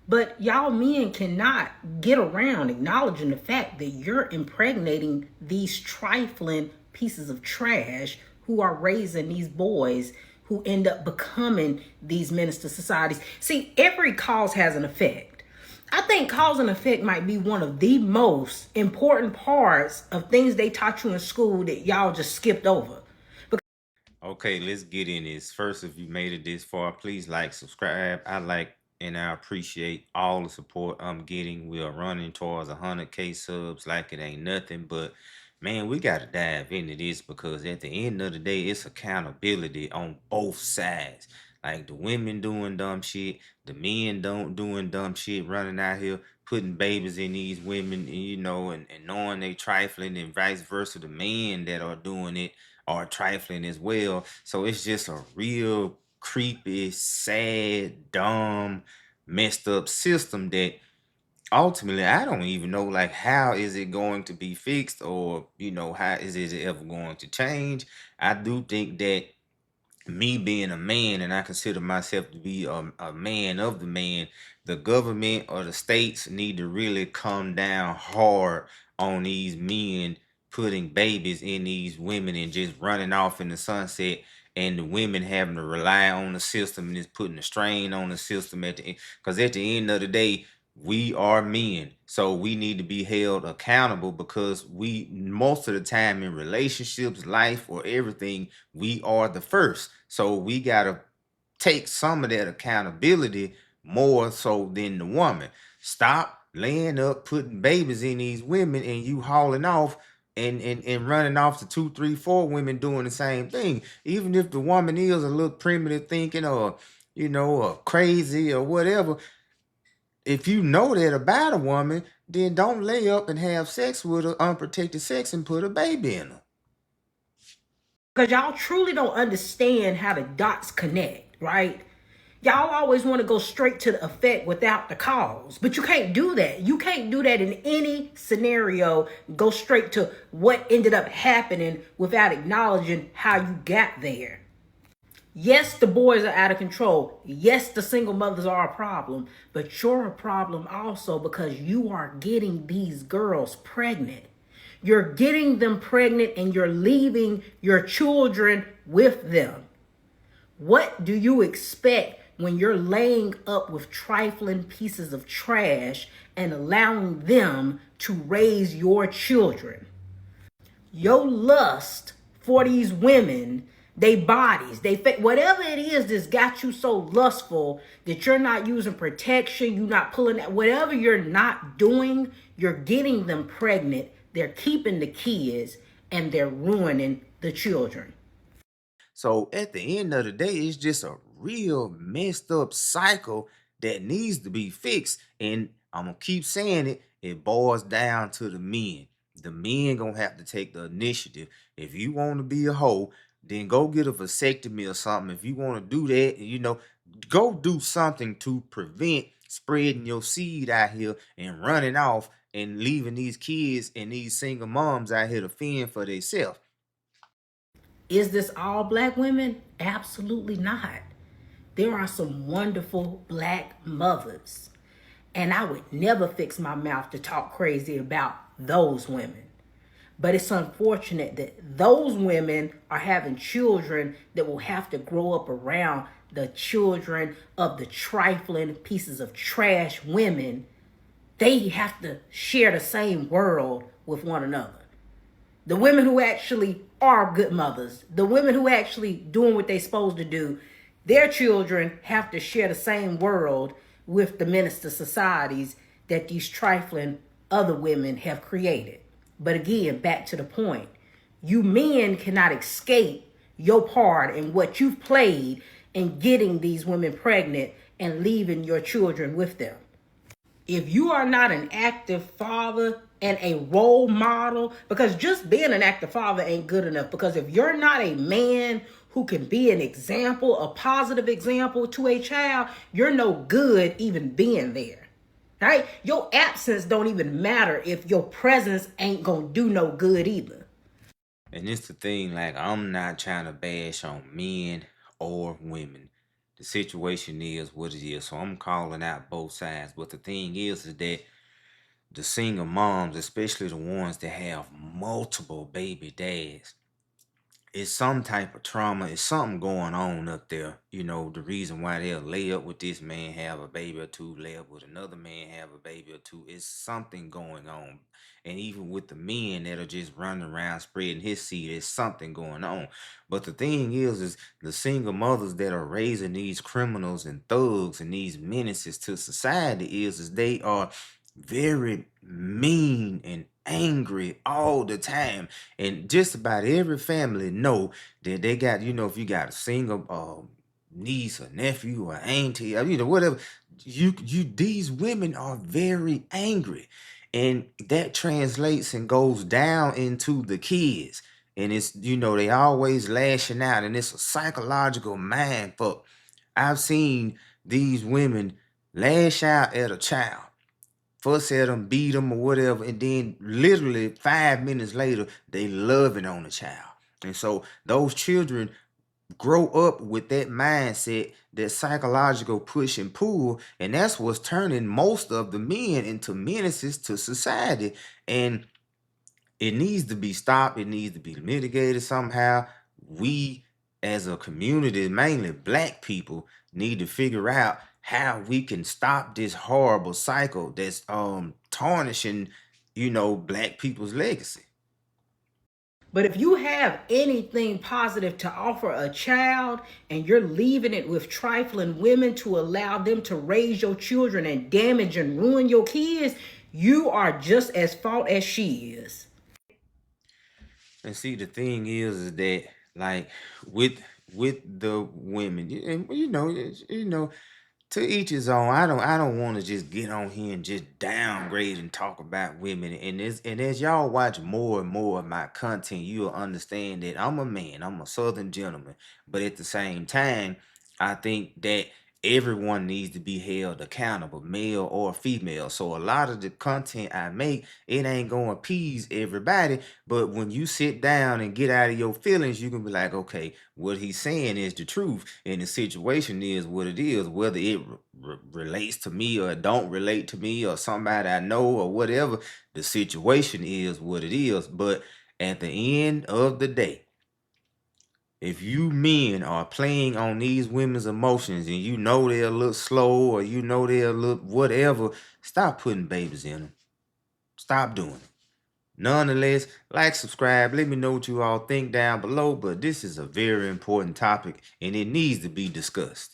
But y'all men cannot get around acknowledging the fact that you're impregnating these trifling pieces of trash who are raising these boys who end up becoming these minister societies. See, every cause has an effect. I think cause and effect might be one of the most important parts of things they taught you in school that y'all just skipped over. Okay, let's get in this. First, if you made it this far, please like, subscribe. I like and I appreciate all the support I'm getting. We are running towards 100K subs like it ain't nothing. But man, we got to dive into this because at the end of the day, it's accountability on both sides. Like the women doing dumb shit, the men don't doing dumb shit, running out here putting babies in these women, and knowing they trifling, and vice versa. The men that are doing it are trifling as well. So it's just a real creepy, sad, dumb, messed up system that ultimately I don't even know, like, how is it going to be fixed, or how is it ever going to change. I do think that me being a man, and I consider myself to be a man of the man, the government or the states need to really come down hard on these men putting babies in these women and just running off in the sunset, and the women having to rely on the system and it's putting a strain on the system at the end. Because at the end of the day, we are men, so we need to be held accountable, because we, most of the time in relationships, life, or everything, we are the first. So we got to take some of that accountability more so than the woman. Stop laying up, putting babies in these women, and you hauling off and running off to two, three, four women doing the same thing. Even if the woman is a little primitive thinking, or or crazy or whatever, if you know that about a woman, then don't lay up and have sex with her, unprotected sex, and put a baby in her. Because y'all truly don't understand how the dots connect, right? Y'all always want to go straight to the effect without the cause, but you can't do that. You can't do that in any scenario. Go straight to what ended up happening without acknowledging how you got there. Yes, the boys are out of control. Yes, the single mothers are a problem, but you're a problem also because you are getting these girls pregnant. You're getting them pregnant and you're leaving your children with them. What do you expect when you're laying up with trifling pieces of trash and allowing them to raise your children? Your lust for these women, they bodies, whatever it is that's got you so lustful that you're not using protection, you're not pulling that, whatever you're not doing, you're getting them pregnant, they're keeping the kids, and they're ruining the children. So at the end of the day, it's just a real messed up cycle that needs to be fixed. And I'm gonna keep saying it, it boils down to the men. The men gonna have to take the initiative. If you want to be a hoe, then go get a vasectomy or something. If you want to do that, go do something to prevent spreading your seed out here and running off and leaving these kids and these single moms out here to fend for themselves. Is this all black women? Absolutely not. There are some wonderful black mothers. And I would never fix my mouth to talk crazy about those women. But it's unfortunate that those women are having children that will have to grow up around the children of the trifling pieces of trash women. They have to share the same world with one another. The women who actually are good mothers, the women who actually doing what they're supposed to do, their children have to share the same world with the minister societies that these trifling other women have created. But again, back to the point, you men cannot escape your part in what you've played in getting these women pregnant and leaving your children with them. If you are not an active father and a role model, because just being an active father ain't good enough, because if you're not a man who can be an example, a positive example to a child, you're no good even being there. Right? Your absence don't even matter if your presence ain't gonna do no good either. And it's the thing, like, I'm not trying to bash on men or women. The the situation is what it is. So I'm calling out both sides. But the thing is that the single moms, especially the ones that have multiple baby dads, it's some type of trauma. It's something going on up there. The reason why they'll lay up with this man, have a baby or two, lay up with another man, have a baby or two. It's something going on. And even with the men that are just running around spreading his seed, there's something going on. But the thing is the single mothers that are raising these criminals and thugs and these menaces to society is they are very mean and angry all the time. And just about every family know that they got, if you got a single niece or nephew or auntie or whatever, these women are very angry. And that translates and goes down into the kids. And it's, they always lashing out, and it's a psychological mind fuck. I've seen these women lash out at a child, fuss at them, beat them, or whatever, and then literally 5 minutes later, they loving on the child. And so those children grow up with that mindset, that psychological push and pull, and that's what's turning most of the men into menaces to society. And it needs to be stopped. It needs to be mitigated somehow. We, as a community, mainly black people, need to figure out how we can stop this horrible cycle that's tarnishing, black people's legacy. But if you have anything positive to offer a child and you're leaving it with trifling women to allow them to raise your children and damage and ruin your kids, you are just as fault as she is. And see, the thing is that, like, with the women, and to each his own. I don't want to just get on here and just downgrade and talk about women. And as y'all watch more and more of my content, you'll understand that I'm a man, I'm a southern gentleman. But at the same time, I think that everyone needs to be held accountable, male or female. So a lot of the content I make, it ain't gonna appease everybody. But when you sit down and get out of your feelings, you can be like, okay, what he's saying is the truth, and the situation is what it is, whether it relates to me or don't relate to me or somebody I know or whatever. The situation is what it is. But at the end of the day, if you men are playing on these women's emotions and they're a little slow or they're a little whatever, stop putting babies in them. Stop doing it. Nonetheless, like, subscribe, let me know what you all think down below. But this is a very important topic and it needs to be discussed.